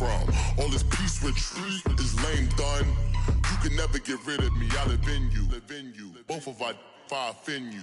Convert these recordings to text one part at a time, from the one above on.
from. All this peace retreat is lame done. You can never get rid of me, I live in you. Both of our fire offend you.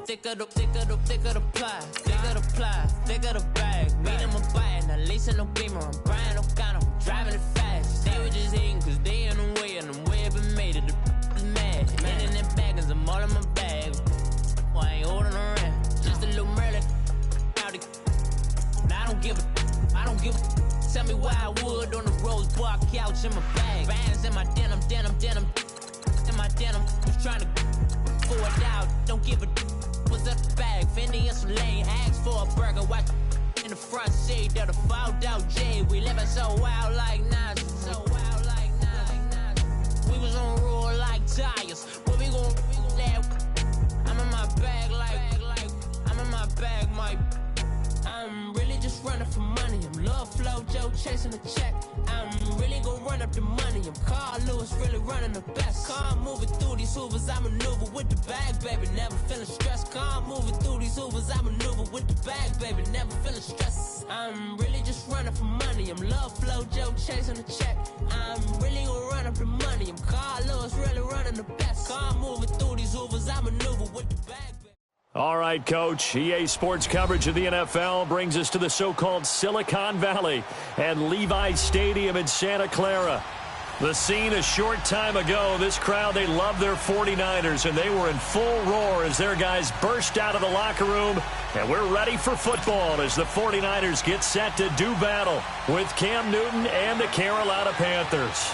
Thicker the pie, thicker the bag. Beat them a bite, not lacing no beamer. I'm Brian O'Connor, I'm driving it fast. They were just hating cause they in the way, and the way I've been made it, the is mad. And in them baggins, I'm all in my bag. Well, I ain't holding around, just a little Merlin. I don't give a. Tell me why I would on the rose bar couch in my bag. Bands in my denim. In my denim, was trying to forward out, don't give a. Was up the bag, Fendi and some lane, asked for a burger, watch in the front seat of the fouled out J. We living so wild like Nas, We was on roll like tires. What we gon' let? I'm in my bag like I'm in my bag, Mike. I'm really just running for money. I'm Love Flow Joe chasing the check. I'm really gon' run up the money. I'm Carl Lewis, really running the best. Car moving through these hoovers, I maneuver with the bag, baby. Never feeling stressed. Car moving through these hoovers, I maneuver with the bag, baby. Never feeling stressed. I'm really just running for money. I'm Love Flow Joe chasing the check. I'm really gon' run up the money. I'm Carl Lewis, really running the best. Car moving through these hoovers, I maneuver with the bag, baby. All right, Coach. EA Sports coverage of the NFL brings us to the so-called Silicon Valley and Levi's Stadium in Santa Clara. The scene a short time ago. This crowd, they love their 49ers, and they were in full roar as their guys burst out of the locker room. And we're ready for football as the 49ers get set to do battle with Cam Newton and the Carolina Panthers.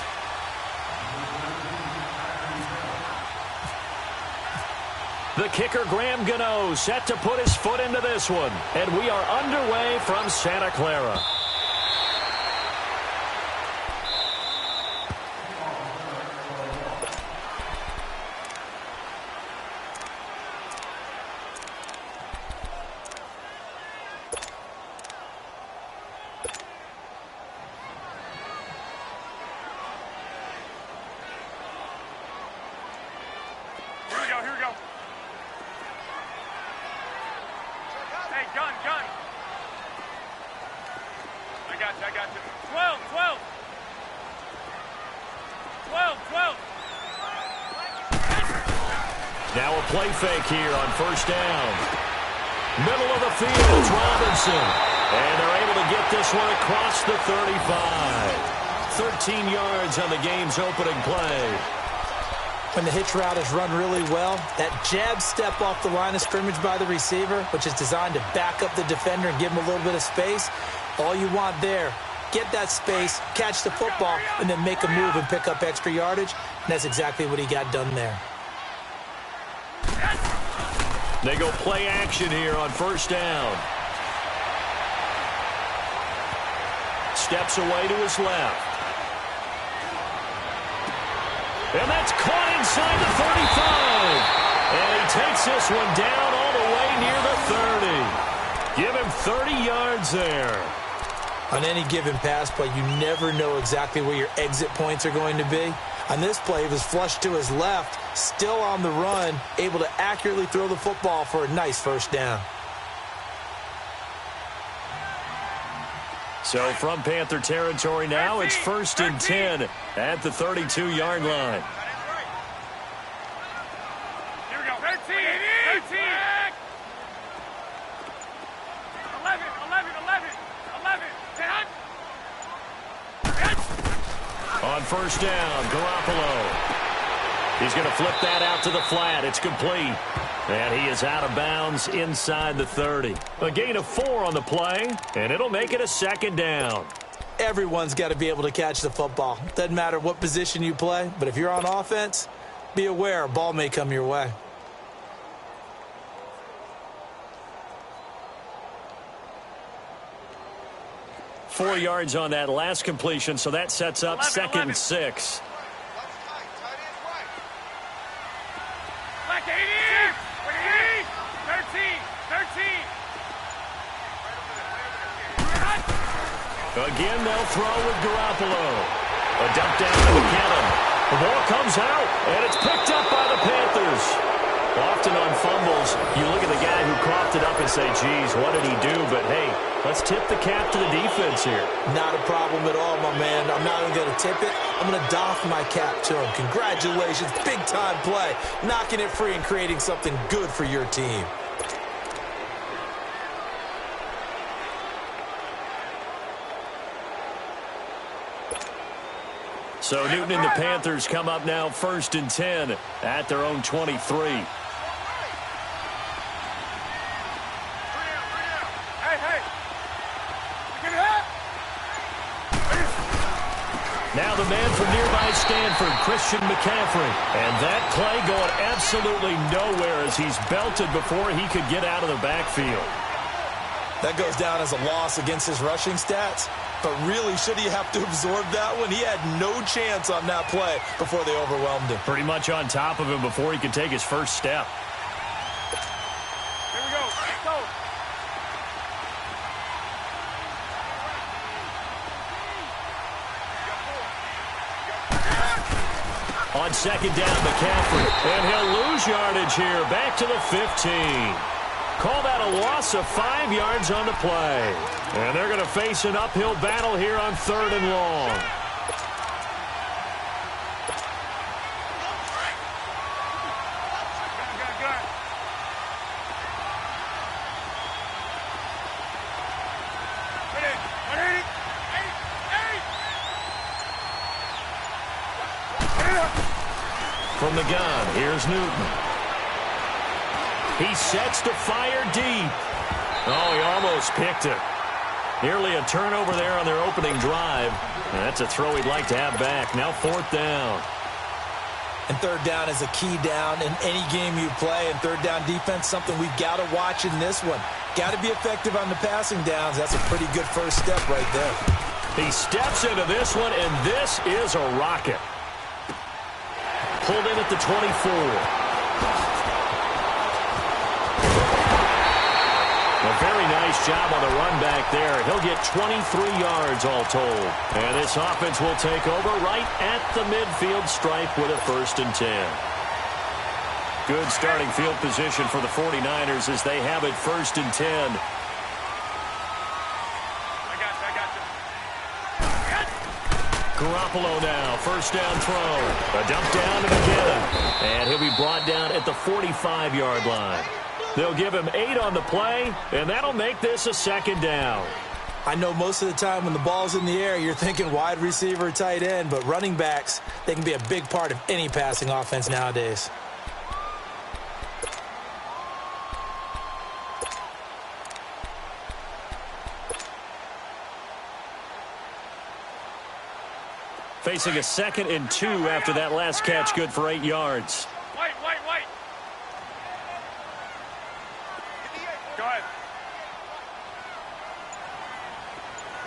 The kicker, Graham Gano, set to put his foot into this one. And we are underway from Santa Clara. Now a play fake here on first down. Middle of the field, it's Robinson. And they're able to get this one across the 35. 13 yards on the game's opening play. When the hitch route is run really well, that jab step off the line of scrimmage by the receiver, which is designed to back up the defender and give him a little bit of space, all you want there, get that space, catch the football, and then make a move and pick up extra yardage. And that's exactly what he got done there. They go play action here on first down. Steps away to his left. And that's caught inside the 35. And he takes this one down all the way near the 30. Give him 30 yards there. On any given pass play, you never know exactly where your exit points are going to be. On this play, he was flushed to his left, still on the run, able to accurately throw the football for a nice first down. So from Panther territory now, it's 1st and 10 at the 32-yard line. Here we go. 13. 11. 10. On first down, Garoppolo. He's going to flip that out to the flat. It's complete. And he is out of bounds inside the 30. A gain of 4 on the play, and it'll make it a 2nd down. Everyone's got to be able to catch the football. Doesn't matter what position you play, but if you're on offense, be aware a ball may come your way. 4 yards on that last completion, so that sets up 11, 2nd 11. and 6. Black 80! 13! Again, they'll throw with Garoppolo. A dump down to McKinnon. The ball comes out, and it's picked up by the Panthers. Often on fumbles, you look at the guy who coughed it up and say, geez, what did he do? But, hey, let's tip the cap to the defense here. Not a problem at all, my man. I'm not even going to tip it. I'm going to doff my cap to him. Congratulations. Big-time play. Knocking it free and creating something good for your team. So Newton and the Panthers come up now 1st and 10 at their own 23. Now the man from nearby Stanford, Christian McCaffrey. And that play going absolutely nowhere as he's belted before he could get out of the backfield. That goes down as a loss against his rushing stats. But really, should he have to absorb that one? He had no chance on that play before they overwhelmed him. Pretty much on top of him before he could take his first step. Here we go. Let's go. On 2nd down, McCaffrey. And he'll lose yardage here. Back to the 15. Call that a loss of 5 yards on the play. And they're going to face an uphill battle here on 3rd and long. Good. From the gun, here's Newton. He sets to fire deep. Oh, he almost picked it. Nearly a turnover there on their opening drive. And that's a throw he'd like to have back. Now 4th down. And 3rd down is a key down in any game you play. And 3rd down defense, something we've got to watch in this one. Got to be effective on the passing downs. That's a pretty good first step right there. He steps into this one, and this is a rocket. Pulled in at the 24. A very nice job on the run back there. He'll get 23 yards all told. And this offense will take over right at the midfield stripe with a 1st and 10. Good starting field position for the 49ers as they have it 1st and 10. I got you. Garoppolo now, 1st down throw. A dump down to McKinnon. And he'll be brought down at the 45-yard line. They'll give him 8 on the play, and that'll make this a 2nd down. I know most of the time when the ball's in the air, you're thinking wide receiver, tight end, but running backs, they can be a big part of any passing offense nowadays. Facing a 2nd and 2 after that last catch, good for 8 yards. White. Go ahead.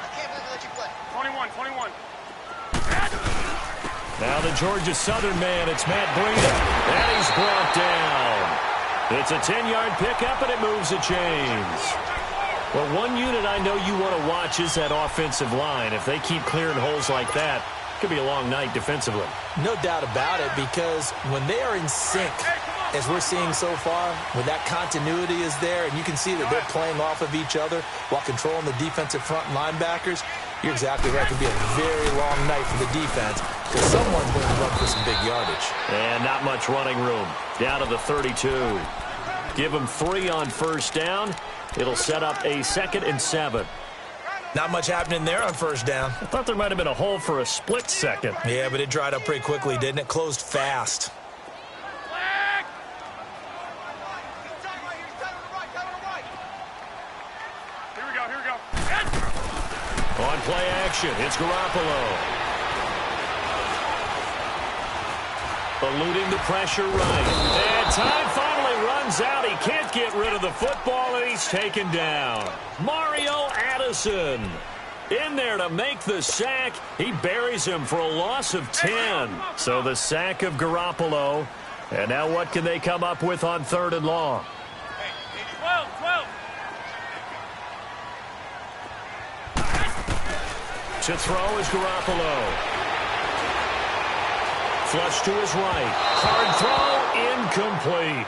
I can't believe they let you play. 21. Now the Georgia Southern man, it's Matt Breida. And he's brought down. It's a 10-yard pickup, and it moves the chains. Well, one unit I know you want to watch is that offensive line. If they keep clearing holes like that, it could be a long night defensively. No doubt about it, because when they are in sync, as we're seeing so far, when that continuity is there, and you can see that they're playing off of each other while controlling the defensive front linebackers, you're exactly right. It could be a very long night for the defense because someone's going to run for some big yardage. And not much running room. Down to the 32. Give them 3 on 1st down. It'll set up a 2nd and 7. Not much happening there on 1st down. I thought there might have been a hole for a split second. Yeah, but it dried up pretty quickly, didn't it? Closed fast. Here we go. On play action, it's Garoppolo. Eluding the pressure right. And time finally runs out. He can't get rid of the football, and he's taken down. Mario Addison. In there to make the sack. He buries him for a loss of 10. So the sack of Garoppolo. And now what can they come up with on 3rd and long? 12. To throw is Garoppolo. Flush to his right. Hard throw, incomplete.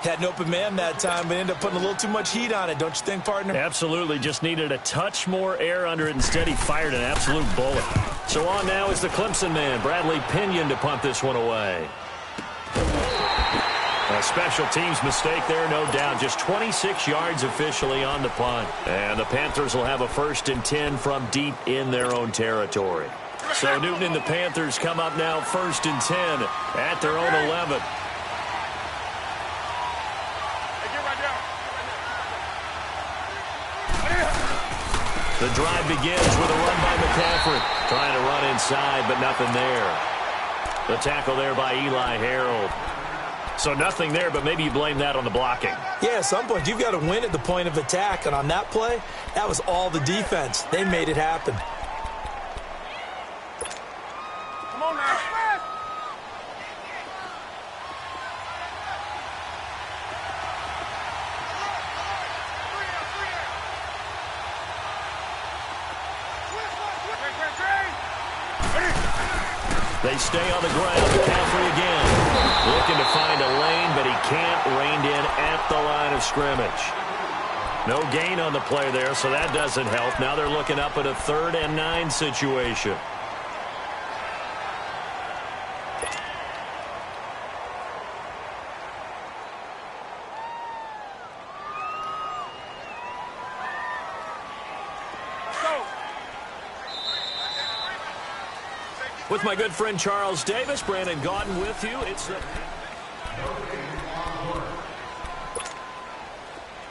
Had an open man that time, but ended up putting a little too much heat on it, don't you think, partner? Absolutely. Just needed a touch more air under it. Instead, he fired an absolute bullet. So on now is the Clemson man, Bradley Pinion, to punt this one away. A special teams mistake there, no doubt. Just 26 yards officially on the punt. And the Panthers will have a 1st and 10 from deep in their own territory. So Newton and the Panthers come up now 1st and 10 at their own 11. The drive begins with a run by McCaffrey. Trying to run inside, but nothing there. The tackle there by Eli Harold. So nothing there, but maybe you blame that on the blocking. Yeah, at some point, you've got to win at the point of attack. And on that play, that was all the defense. They made it happen. Come on now. They stay on the ground. McCaffrey again. Looking to find a lane, but he can't. Reined in at the line of scrimmage. No gain on the play there, so that doesn't help. Now they're looking up at a 3rd and 9 situation. With my good friend Charles Davis, Brandon Gaudin with you. It's the...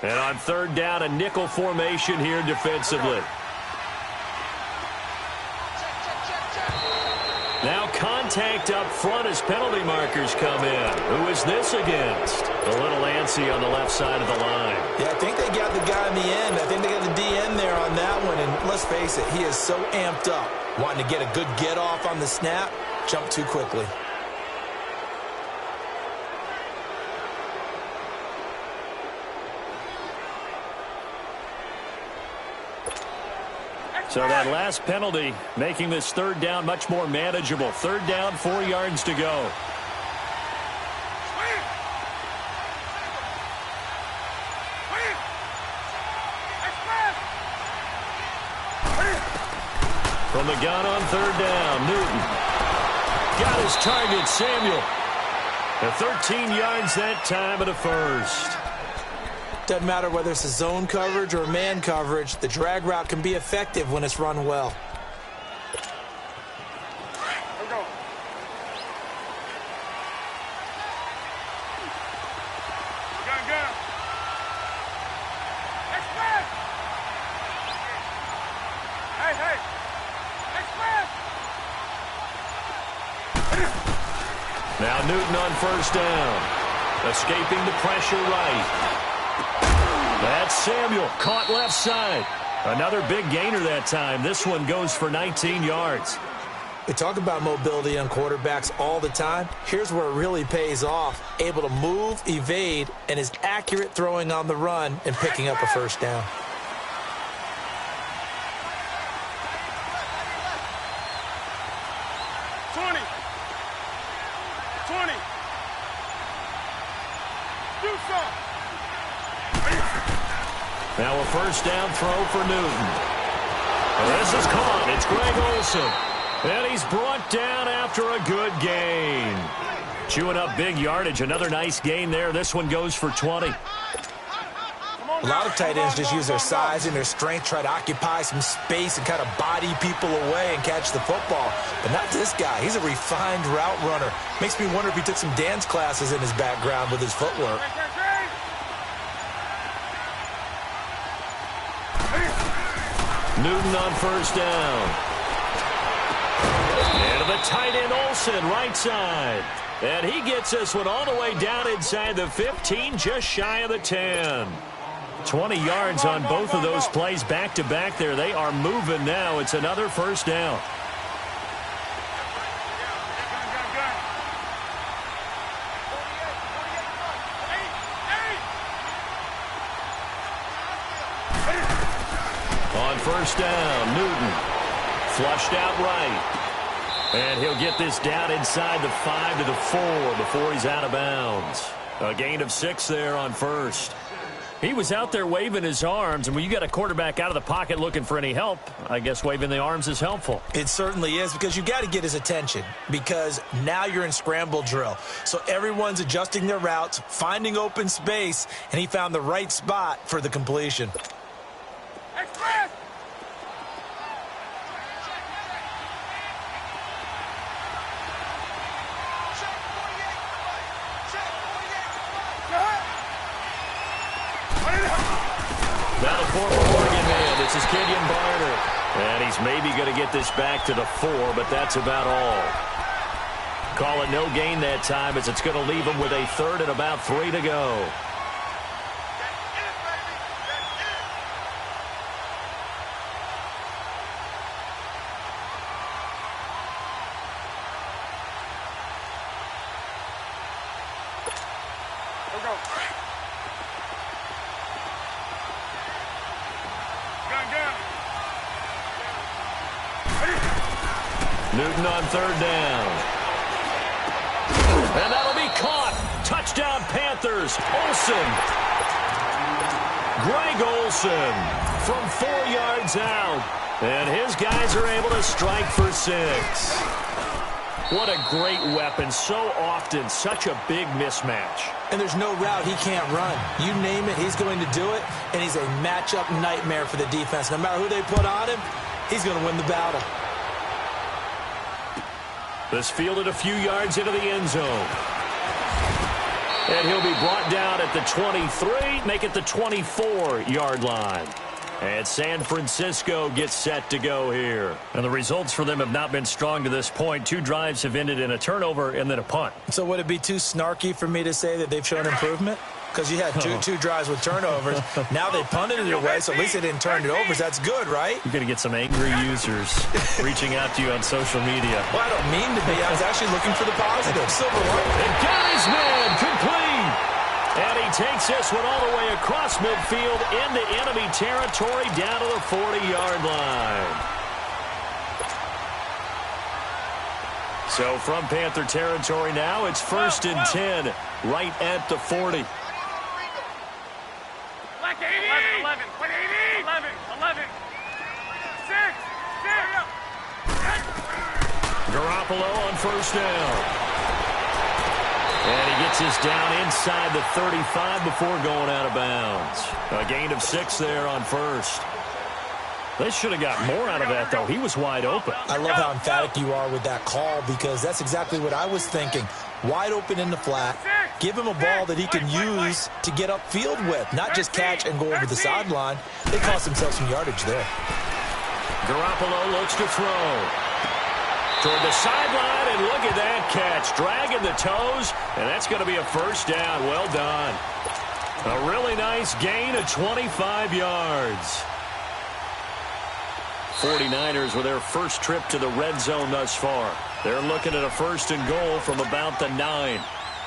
And on 3rd down, a nickel formation here defensively. Now contact up front as penalty markers come in. Who is this against? A little antsy on the left side of the line. Yeah, I think they got the guy in the end. I think they got the DN there on that one. And let's face it, he is so amped up. Wanting to get a good get off on the snap, jump too quickly. So that last penalty making this 3rd down much more manageable. 3rd down, 4 yards to go. From the gun on 3rd down, Newton. Got his target, Samuel. At 13 yards that time at a 1st. Doesn't matter whether it's a zone coverage or man coverage, the drag route can be effective when it's run well. Now Newton on 1st down. Escaping the pressure right. That's Samuel, caught left side. Another big gainer that time. This one goes for 19 yards. We talk about mobility on quarterbacks all the time. Here's where it really pays off. Able to move, evade, and is accurate throwing on the run and picking up a 1st down. Now a 1st down throw for Newton. This is caught. It's Greg Olsen. And he's brought down after a good gain. Chewing up big yardage. Another nice gain there. This one goes for 20. A lot of tight ends just use their size and their strength, try to occupy some space and kind of body people away and catch the football. But not this guy. He's a refined route runner. Makes me wonder if he took some dance classes in his background with his footwork. Newton on 1st down. And to the tight end, Olsen, right side. And he gets this one all the way down inside the 15, just shy of the 10. 20 yards on both of those plays back-to-back there. They are moving now. It's another first down. On first down, Newton flushed out right. And he'll get this down inside the 5 to the 4 before he's out of bounds. A gain of 6 there on first. He was out there waving his arms, and when you got a quarterback out of the pocket looking for any help, I guess waving the arms is helpful. It certainly is, because you got to get his attention, because now you're in scramble drill. So everyone's adjusting their routes, finding open space, and he found the right spot for the completion. Express! Battle for Oregon man. This is Kenyon Barner. And he's maybe going to get this back to the 4, but that's about all. Call it no gain that time, as it's going to leave him with a 3rd and about 3 to go. Newton on 3rd down. And that'll be caught. Touchdown Panthers. Olsen. Greg Olsen from 4 yards out. And his guys are able to strike for 6. What a great weapon. So often, such a big mismatch. And there's no route he can't run. You name it, he's going to do it. And he's a matchup nightmare for the defense. No matter who they put on him, he's going to win the battle. This fielded a few yards into the end zone. And he'll be brought down at the 23, make it the 24-yard line. And San Francisco gets set to go here. And the results for them have not been strong to this point. 2 drives have ended in a turnover and then a punt. So would it be too snarky for me to say that they've shown improvement? Because you had two drives with turnovers. Now they punted it away, so at least they didn't turn it over. That's good, right? You're going to get some angry users reaching out to you on social media. Well, I don't mean to be. I was actually looking for the positive. Silver lining. And Kari's man complete. And he takes this one all the way across midfield into enemy territory down to the 40-yard line. So from Panther territory now, it's 1st and 10 right at the 40. 11, 11, 6. Garoppolo on first down. And he gets this down inside the 35 before going out of bounds. A gain of 6 there on first. They should have got more out of that, though. He was wide open. I love how emphatic you are with that call, because that's exactly what I was thinking. Wide open in the flat. Give him a ball that he can use to get upfield with, not just catch and go over the sideline. They cost themselves some yardage there. Garoppolo looks to throw. Toward the sideline, and look at that catch. Dragging the toes, and that's going to be a first down. Well done. A really nice gain of 25 yards. 49ers with their first trip to the red zone thus far. They're looking at a 1st and goal from about the 9.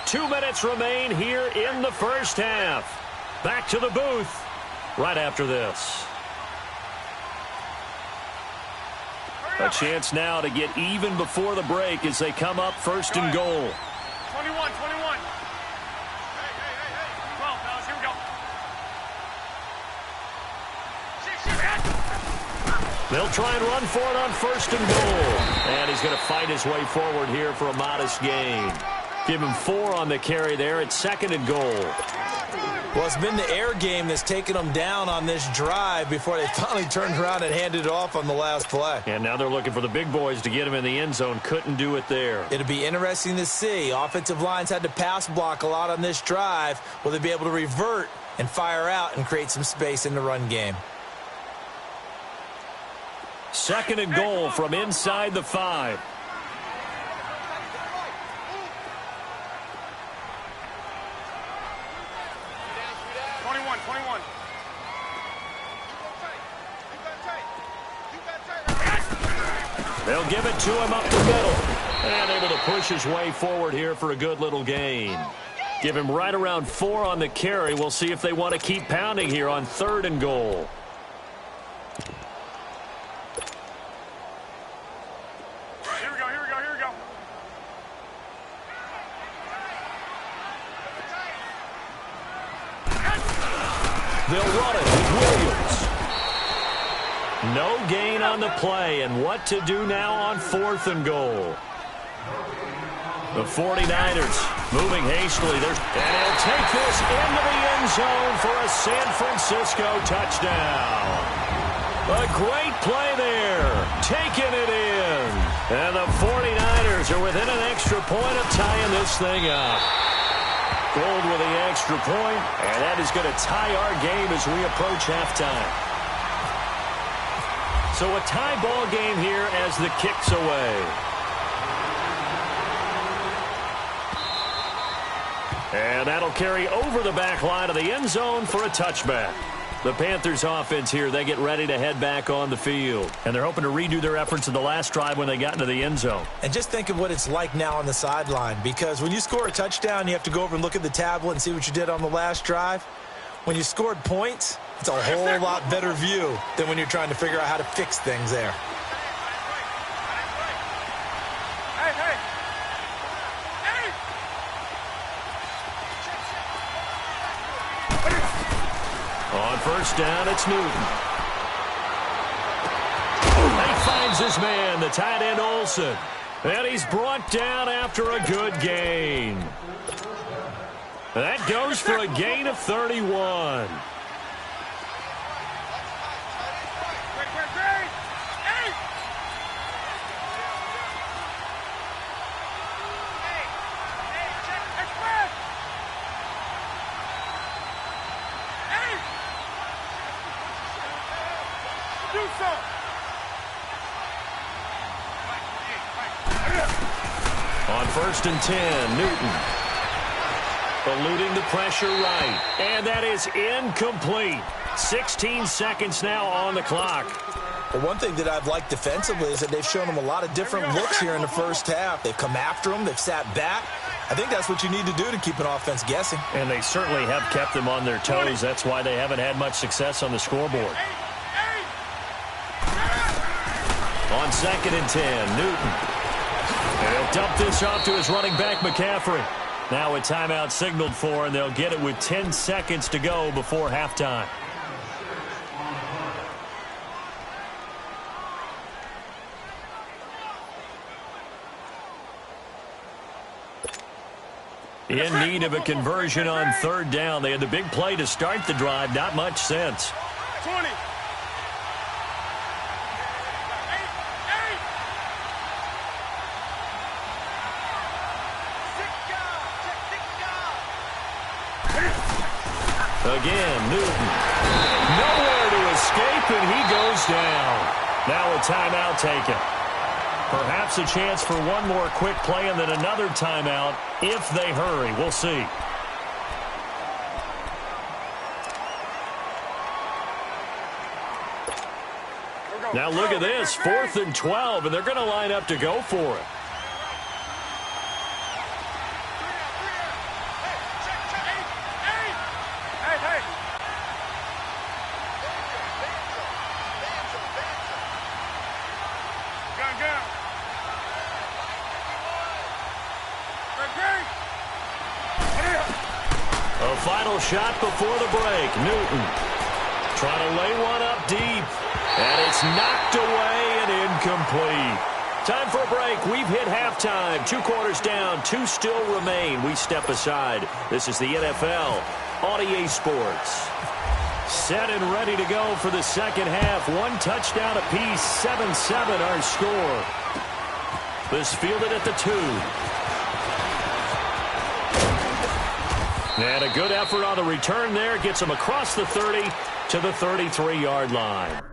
2 minutes remain here in the first half. Back to the booth right after this. A chance now to get even before the break as they come up 1st and goal. 21. 12, fellas, here we go. They'll try and run for it on 1st and goal. And he's going to fight his way forward here for a modest gain. Give him 4 on the carry there at 2nd and goal. Well, it's been the air game that's taken them down on this drive before they finally turned around and handed it off on the last play. And now they're looking for the big boys to get him in the end zone. Couldn't do it there. It'll be interesting to see. Offensive lines had to pass block a lot on this drive. Will they be able to revert and fire out and create some space in the run game? 2nd and goal from inside the 5. They'll give it to him up the middle. And able to push his way forward here for a good little gain. Give him right around 4 on the carry. We'll see if they want to keep pounding here on 3rd and goal. Here we go, here we go, here we go. They'll run it with Williams. No gain on the play, and what to do now on 4th and goal. The 49ers moving hastily. And he'll take this into the end zone for a San Francisco touchdown. A great play there, taking it in. And the 49ers are within an extra point of tying this thing up. Gold with the extra point, and that is going to tie our game as we approach halftime. So a tie ball game here as the kick's away. And that'll carry over the back line of the end zone for a touchback. The Panthers offense here, they get ready to head back on the field. And they're hoping to redo their efforts in the last drive when they got into the end zone. And just think of what it's like now on the sideline, because when you score a touchdown, you have to go over and look at the tablet and see what you did on the last drive. When you scored points, it's a whole lot better view than when you're trying to figure out how to fix things there. Hey, hey. On 1st down, it's Newton. He finds his man, the tight end Olsen. And he's brought down after a good gain. That goes for a gain of 31. On 1st and 10, Newton. Eluding the pressure right. And that is incomplete. 16 seconds now on the clock. Well, one thing that I've liked defensively is that they've shown them a lot of different looks here in the first half. They've come after them. They've sat back. I think that's what you need to do to keep an offense guessing. And they certainly have kept them on their toes. That's why they haven't had much success on the scoreboard. On 2nd and 10, Newton. And he'll dump this off to his running back, McCaffrey. Now a timeout signaled for, and they'll get it with 10 seconds to go before halftime. In need of a conversion on 3rd down. They had the big play to start the drive. Not much sense. 20. Again, Newton. Nowhere to escape, and he goes down. Now a timeout taken. Perhaps a chance for one more quick play and then another timeout if they hurry. We'll see. Now look at this. 4th and 12, and they're going to line up to go for it. A final shot before the break. Newton trying to lay one up deep. And it's knocked away and incomplete. Time for a break. We've hit halftime. 2 quarters down. 2 still remain. We step aside. This is the NFL on EA Sports. Set and ready to go for the second half. 1 touchdown apiece. 7-7 our score. This fielded at the 2. And a good effort on the return there. Gets him across the 30 to the 33-yard line.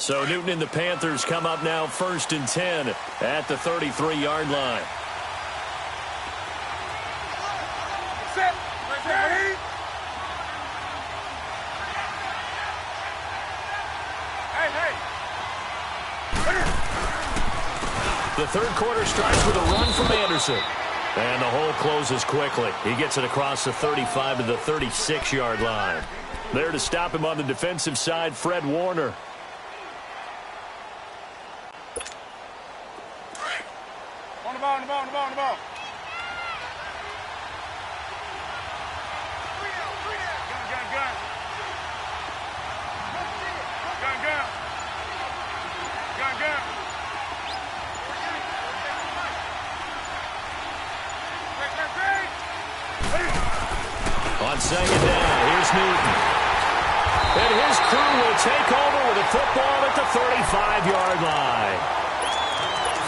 So Newton and the Panthers come up now 1st and 10 at the 33-yard line. Set. Ready. Hey. The third quarter starts with a run from Anderson. And the hole closes quickly. He gets it across the 35 to the 36-yard line. There to stop him on the defensive side, Fred Warner. On the ball. Gun. On second down, here's Newton. And his crew will take over with a football at the 35-yard line.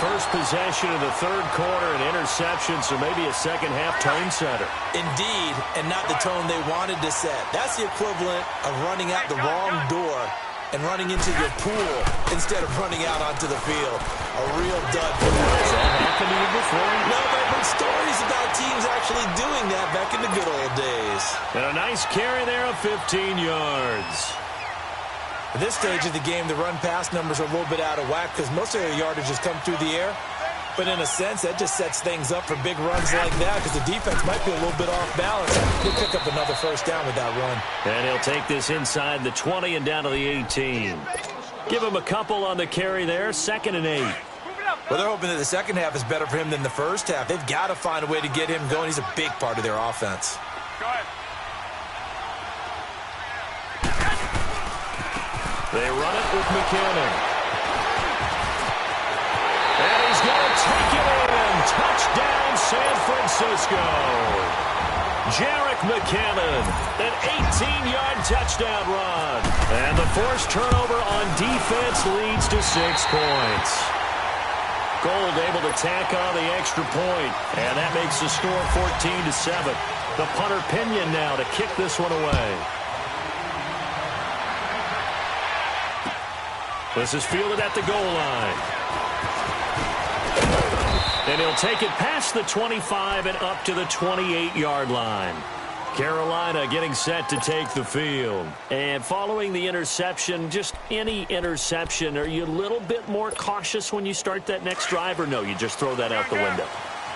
First possession of the third quarter, an interception, so maybe a second-half tone setter. Indeed, and not the tone they wanted to set. That's the equivalent of running out the wrong door and running into your pool instead of running out onto the field. A real dud for them. Has that happened to you before? No, but I've heard stories about teams actually doing that back in the good old days. And a nice carry there of 15 yards. At this stage of the game, the run-pass numbers are a little bit out of whack because most of their yardage has come through the air. But in a sense, that just sets things up for big runs like that because the defense might be a little bit off balance. He'll pick up another first down with that run. And he'll take this inside the 20 and down to the 18. Give him a couple on the carry there, 2nd and 8. Well, they're hoping that the second half is better for him than the first half. They've got to find a way to get him going. He's a big part of their offense. Go ahead. They run it with McKinnon. And he's going to take it in. Touchdown, San Francisco. Jarek McKinnon, an 18-yard touchdown run. And the forced turnover on defense leads to 6 points. Gold able to tack on the extra point. And that makes the score 14-7. The punter Pinion now to kick this one away. This is fielded at the goal line. And he'll take it past the 25 and up to the 28-yard line. Carolina getting set to take the field. And following the interception, just any interception, are you a little bit more cautious when you start that next drive, or no, you just throw that out the window?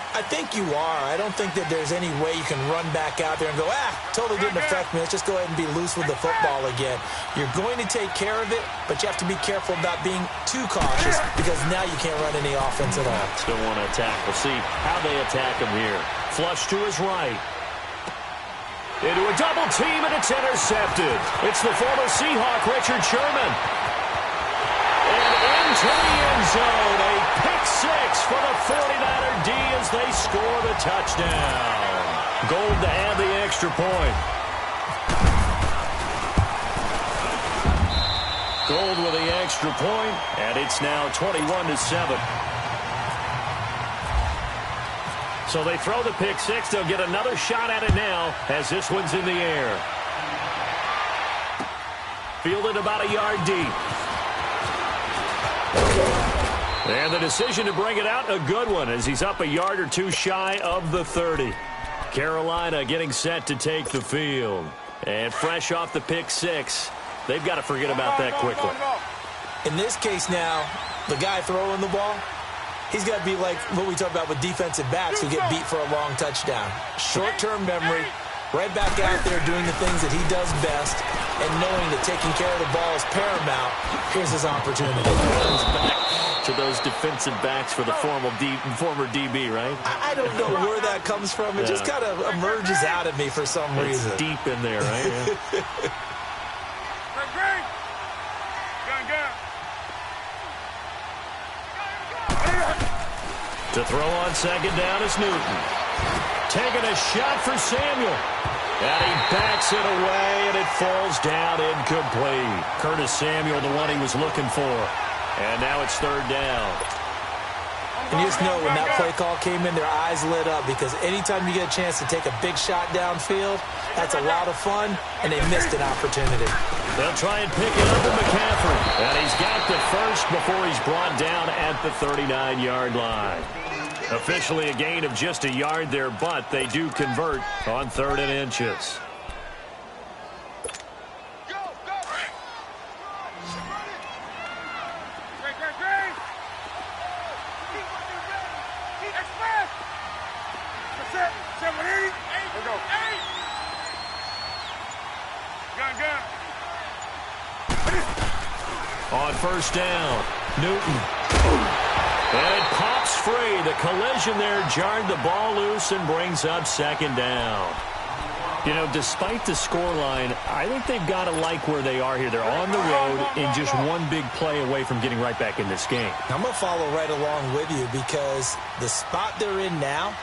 I think you are. I don't think that there's any way you can run back out there and go, totally didn't affect me. Let's just go ahead and be loose with the football again. You're going to take care of it, but you have to be careful about being too cautious because now you can't run any offense at all. Still want to attack. We'll see how they attack him here. Flush to his right. Into a double team, and it's intercepted. It's the former Seahawk, Richard Sherman. And into the end zone, a pick six for the 49er D as they score the touchdown. Gold to add the extra point. Gold with the extra point, and it's now 21-7. So they throw the pick six. They'll get another shot at it now as this one's in the air. Fielded about a yard deep. And the decision to bring it out, a good one, as he's up a yard or two shy of the 30. Carolina getting set to take the field. And fresh off the pick six, they've got to forget about that quickly. In this case now, the guy throwing the ball, he's got to be like what we talk about with defensive backs who get beat for a long touchdown. Short-term memory, right back out there doing the things that he does best, and knowing that taking care of the ball is paramount. Here's his opportunity. Runs back to those defensive backs for the former DB, right? I don't know where that comes from. It just kind of emerges out of me for some reason. It's deep in there, right? Yeah. To throw on second down is Newton. Taking a shot for Samuel. And he backs it away, and it falls down incomplete. Curtis Samuel, the one he was looking for. And now it's third down. And you just know when that play call came in, their eyes lit up because anytime you get a chance to take a big shot downfield, that's a lot of fun, and they missed an opportunity. They'll try and pick it up with McCaffrey. And he's got the first before he's brought down at the 39-yard line. Officially a gain of just a yard there, but they do convert on 3rd and inches. On 1st down, Newton. And it pops free. The collision there jarred the ball loose and brings up 2nd down. You know, despite the scoreline, I think they've got to like where they are here. They're on the road and just one big play away from getting right back in this game. I'm going to follow right along with you because the spot they're in now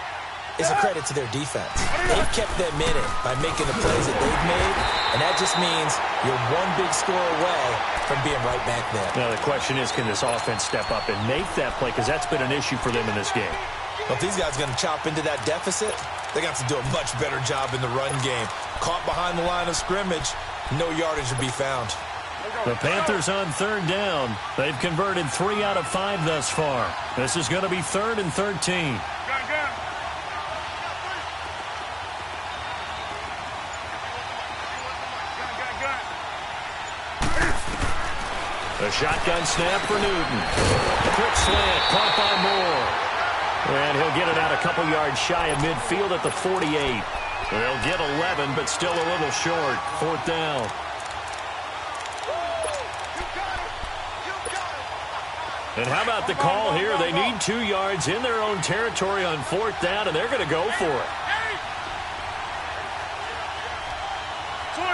is a credit to their defense. They've kept them in it by making the plays that they've made, and that just means you're one big score away from being right back there. Now, the question is, can this offense step up and make that play? Because that's been an issue for them in this game. Well, if these guys are going to chop into that deficit, they got to do a much better job in the run game. Caught behind the line of scrimmage, no yardage to be found. The Panthers on 3rd down. They've converted 3 out of 5 thus far. This is going to be 3rd and 13. A shotgun snap for Newton. Quick slant, caught by Moore. And he'll get it out a couple yards shy of midfield at the 48. They'll get 11, but still a little short. 4th down. And how about the call here? They need 2 yards in their own territory on 4th down, and they're going to go for it.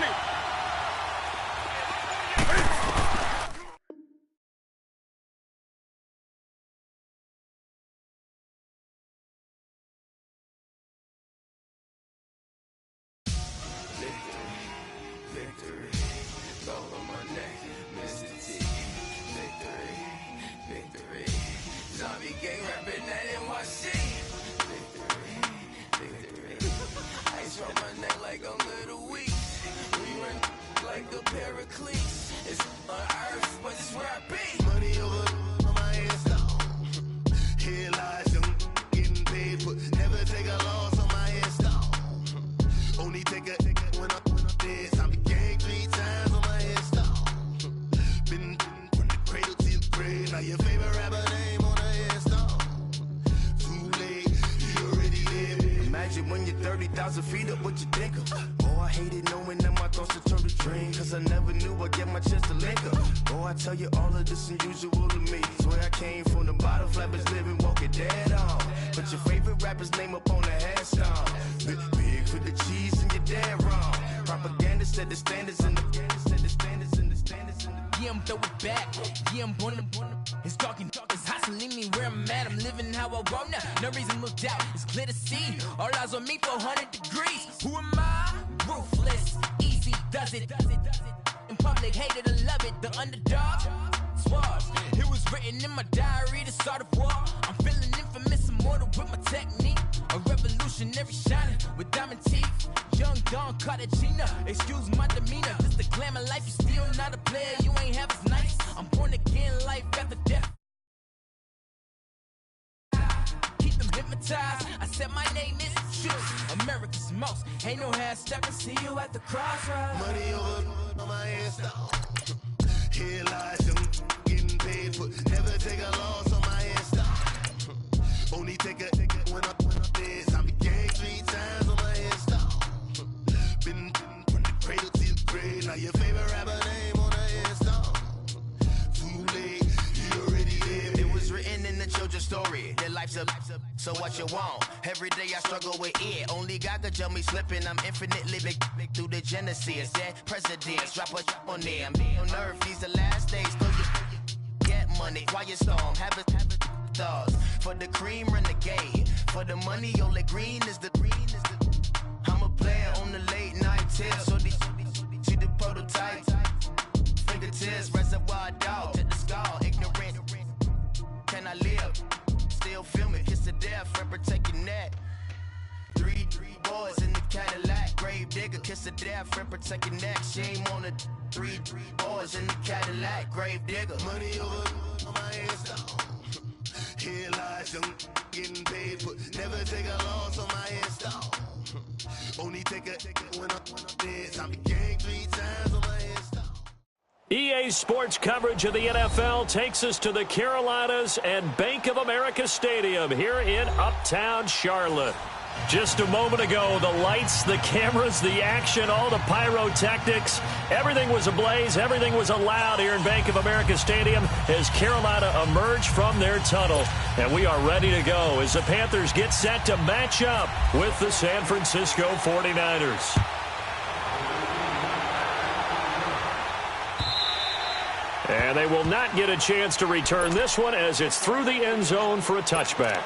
20. So what you want? Every day I struggle with it. Only God could tell me slipping. I'm infinitely big through the Genesis. Dead presidents, drop a on there. I'm on earth, these the last days. So you get money, quiet storm, have a thoughts. For the cream, renegade. For the money, only green is the I'm a player on the late night tip. So these see the prototype. Fingertips, reservoir dog to the skull. Ignorant. Can I live? Still grave digger, kiss of death, friend protect your neck. Shame on the three boys in the Cadillac, grave digger. Money over on my headstone. Here lies young getting paid, but never take a loss on my headstone. Only take a when I'm dead. I'm gang 3 times on my headstone. EA Sports coverage of the NFL takes us to the Carolinas and Bank of America Stadium here in Uptown Charlotte. Just a moment ago, the lights, the cameras, the action, all the pyrotechnics, everything was ablaze, everything was allowed here in Bank of America Stadium as Carolina emerged from their tunnel. And we are ready to go as the Panthers get set to match up with the San Francisco 49ers. And they will not get a chance to return this one as it's through the end zone for a touchback.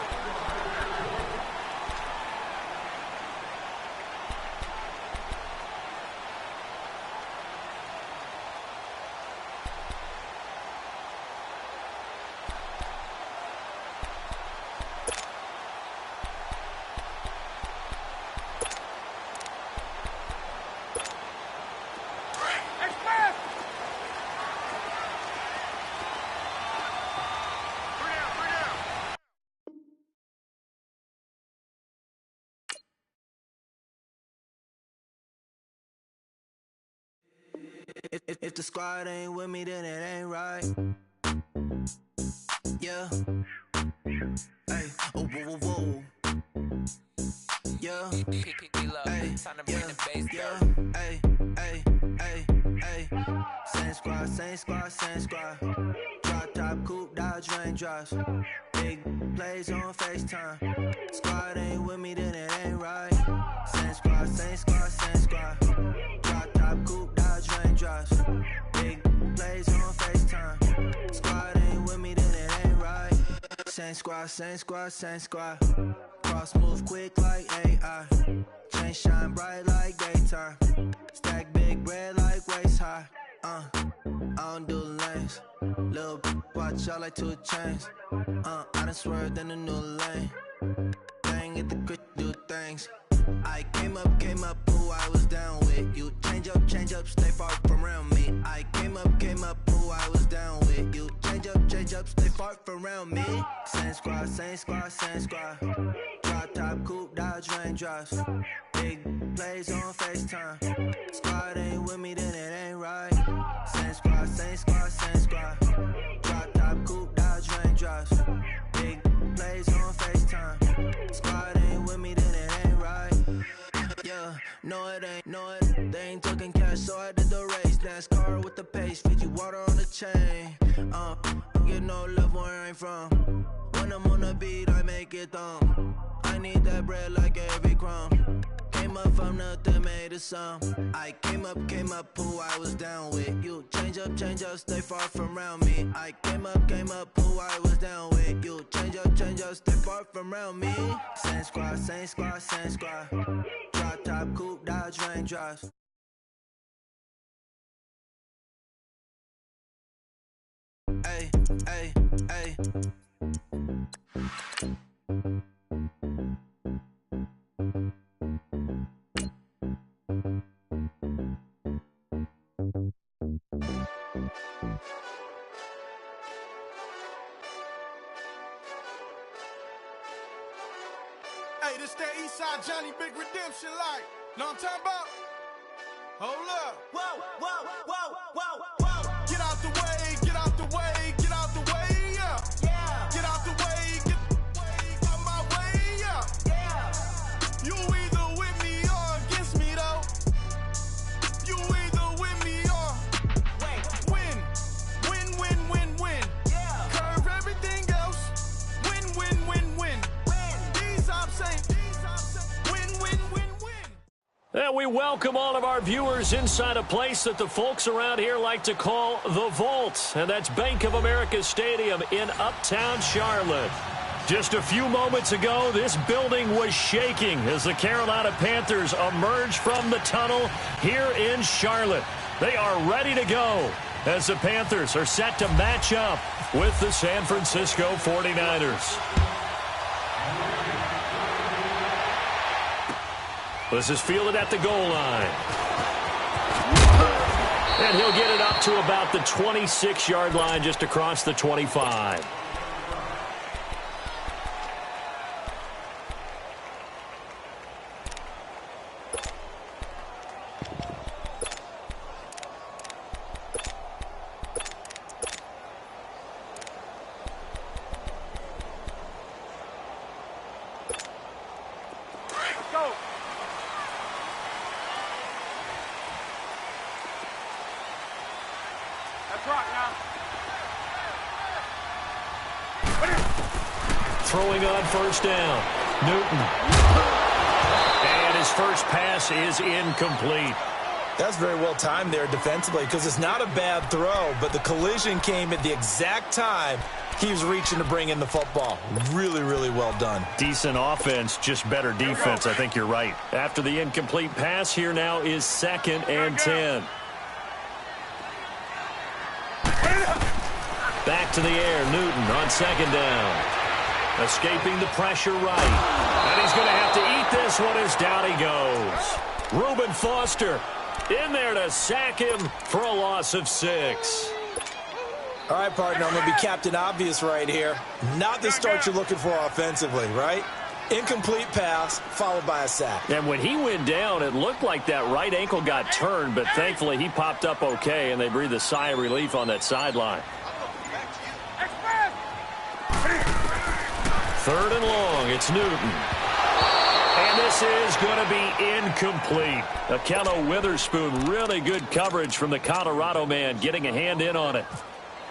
If the squad ain't with me, then it ain't right. Yeah. Hey. Oh, whoa, whoa, whoa. Yeah. Hey. Yeah. Yeah. Hey. Hey. Hey. Hey. Same squad, same squad, same squad. Drop top, coupe, Dodge raindrops. Big plays on FaceTime. Squad ain't with me, then it ain't right. Same squad, same squad, same squad. Drop top, coupe, Dodge raindrops. Big plays on FaceTime. Squad ain't with me, then it ain't right. Same squad, same squad, same squad. Cross move quick like AI. Chain shine bright like daytime. Stack big bread like waist high. I don't do lanes. Little watch out like 2 chains. I done swerved in a new lane. Bang at the crit, do things. I came up, who I was down with. You change up, stay far from around me. I came up, who I was down with. You change up, stay far from around me. Same squad, same squad, same squad. Drop top, coupe, Dodge raindrops. Big plays on FaceTime. Squad ain't with me, then it ain't right. Same squad, same squad, same squad. Drop top, coupe, Dodge raindrops. Big plays on FaceTime. Squad ain't with me, then it ain't right. Yeah, no it ain't, they ain't talking cash, so I did the race. NASCAR with the pace, feed you water on the chain. Get no love where I ain't from. When I'm on the beat, I make it thumb. I need that bread like every crumb. Came up from nothing, made a sum. I came up, who I was down with. You change up, stay far from around me. I came up, who I was down with. You change up, stay far from around me. Same squad, same squad, same squad. Drop top, coupe, Dodge raindrops. Hey, hey, hey. Hey, this that Eastside Johnny Big Redemption like. Know what I'm talking about? Hold up. Whoa, whoa, whoa, whoa, whoa. Get out the way, get out the way, get out the way, yeah. Yeah. Get out the way, get out my way, yeah. Yeah. You either with me or against me, though. You either with me or win. Win, win, win, win. Yeah. Curve everything else. Win, win, win, win. These I'm saying. Win, win, win, win. And we welcome all of our viewers inside a place that the folks around here like to call the Vault. And that's Bank of America Stadium in Uptown Charlotte. Just a few moments ago, this building was shaking as the Carolina Panthers emerged from the tunnel here in Charlotte. They are ready to go as the Panthers are set to match up with the San Francisco 49ers. This is fielded at the goal line. And he'll get it up to about the 26-yard line, just across the 25. Throwing on first down. Newton. And his first pass is incomplete. That's very well timed there defensively because it's not a bad throw, but the collision came at the exact time he was reaching to bring in the football. Really, really well done. Decent offense, just better defense. I think you're right. After the incomplete pass, here now is 2nd and 10. Back to the air, Newton on 2nd down. Escaping the pressure right. And he's going to have to eat this one as down he goes. Reuben Foster in there to sack him for a loss of 6. All right, partner, I'm going to be Captain Obvious right here. Not the start you're looking for offensively, right? Incomplete pass followed by a sack. And when he went down, it looked like that right ankle got turned, but thankfully he popped up okay, and they breathed a sigh of relief on that sideline. 3rd and long, it's Newton. And this is going to be incomplete. Akello Witherspoon, really good coverage from the Colorado man, getting a hand in on it.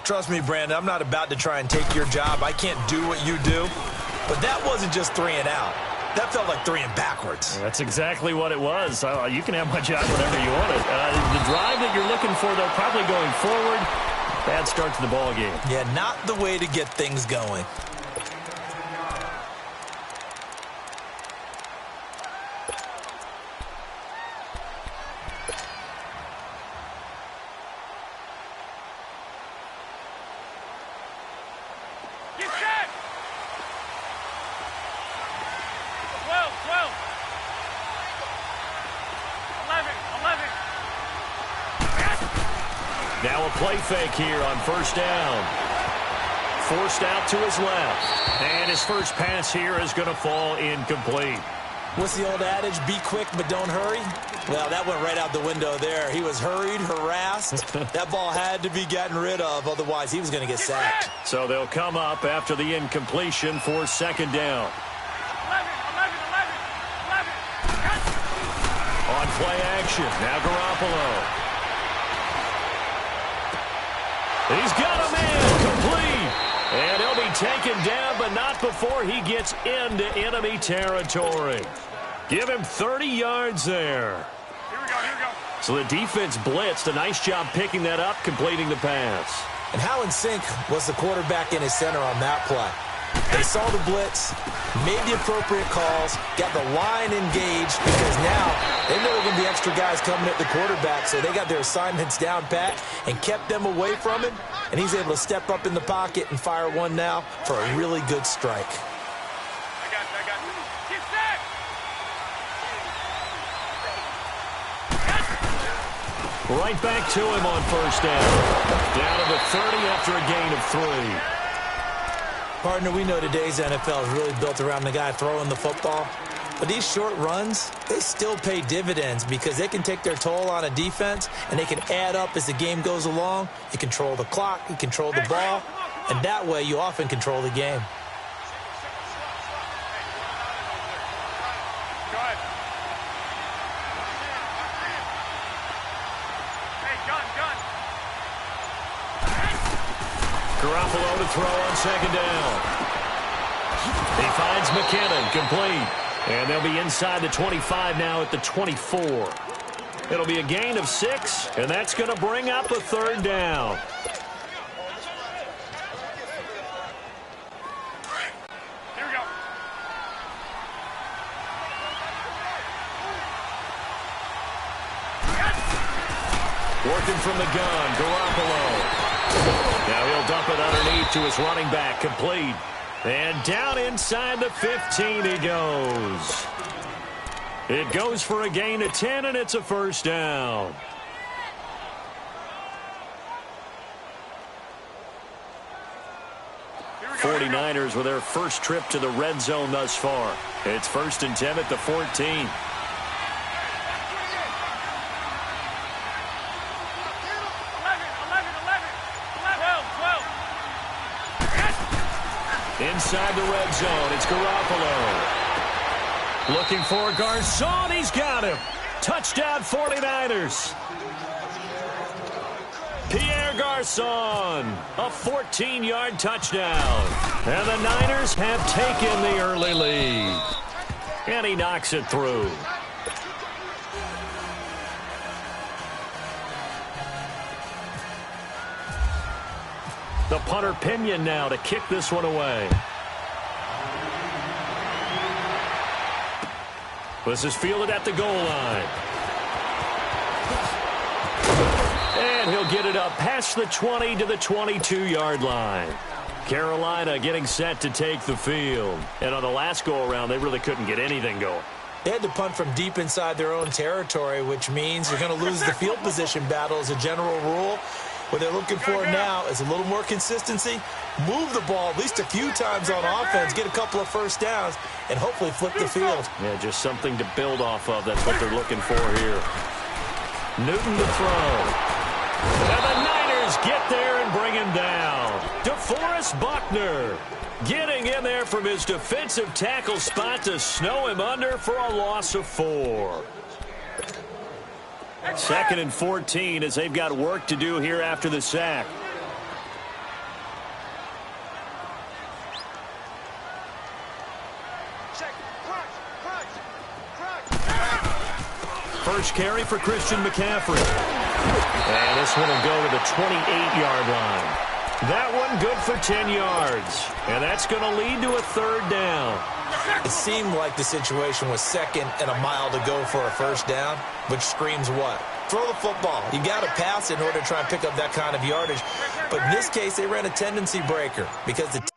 Trust me, Brandon, I'm not about to try and take your job. I can't do what you do. But that wasn't just 3 and out. That felt like 3 and backwards. That's exactly what it was. You can have my job whenever you want it. The drive that you're looking for, though, probably going forward. Bad start to the ball game. Yeah, not the way to get things going. Now a play fake here on first down. Forced out to his left. And his first pass here is going to fall incomplete. What's the old adage? Be quick, but don't hurry? Well, that went right out the window there. He was hurried, harassed. That ball had to be gotten rid of, otherwise he was going to get sacked. So they'll come up after the incompletion for 2nd down. 11. On play action, now Garoppolo. He's got a man complete. And he'll be taken down, but not before he gets into enemy territory. Give him 30 yards there. Here we go. So the defense blitzed. A nice job picking that up, completing the pass. And how in sync was the quarterback in his center on that play? They saw the blitz, made the appropriate calls, got the line engaged, because now they know there are going to be extra guys coming at the quarterback, so they got their assignments down pat and kept them away from him, and he's able to step up in the pocket and fire one now for a really good strike. I got you. Get set! Right back to him on first down. Down to the 30 after a gain of 3. Partner, we know today's NFL is really built around the guy throwing the football. But these short runs, they still pay dividends because they can take their toll on a defense and they can add up as the game goes along. You control the clock, you control the ball, and that way you often control the game. Go ahead. Hey, gun. Garoppolo to throw on 2nd down. He finds McKinnon, complete. And they'll be inside the 25 now at the 24. It'll be a gain of 6, and that's going to bring up a 3rd down. Here we go. Working from the gun, Garoppolo. Now he'll dump it underneath to his running back, complete. And down inside the 15 he goes. It goes for a gain of 10, and it's a first down. The 49ers with their first trip to the red zone thus far. It's 1st and 10 at the 14. Inside the red zone, it's Garoppolo. Looking for Garcon. He's got him. Touchdown 49ers. Pierre Garcon, a 14-yard touchdown. And the Niners have taken the early lead. And he knocks it through. The punter Pinion now to kick this one away. This is fielded at the goal line. And he'll get it up past the 20 to the 22-yard line. Carolina getting set to take the field. And on the last go-around, they really couldn't get anything going. They had to punt from deep inside their own territory, which means you're going to lose the field position battle as a general rule. What they're looking for now is a little more consistency, move the ball at least a few times on offense, get a couple of first downs, and hopefully flip the field. Yeah, just something to build off of. That's what they're looking for here. Newton to throw. And the Niners get there and bring him down. DeForest Buckner getting in there from his defensive tackle spot to snow him under for a loss of 4. 2nd and 14 as they've got work to do here after the sack. First carry for Christian McCaffrey. And this one will go to the 28-yard line. That one good for 10 yards. And that's going to lead to a 3rd down. It seemed like the situation was 2nd and a mile to go for a first down, which screams what? Throw the football. You got to pass in order to try and pick up that kind of yardage. But in this case, they ran a tendency breaker because the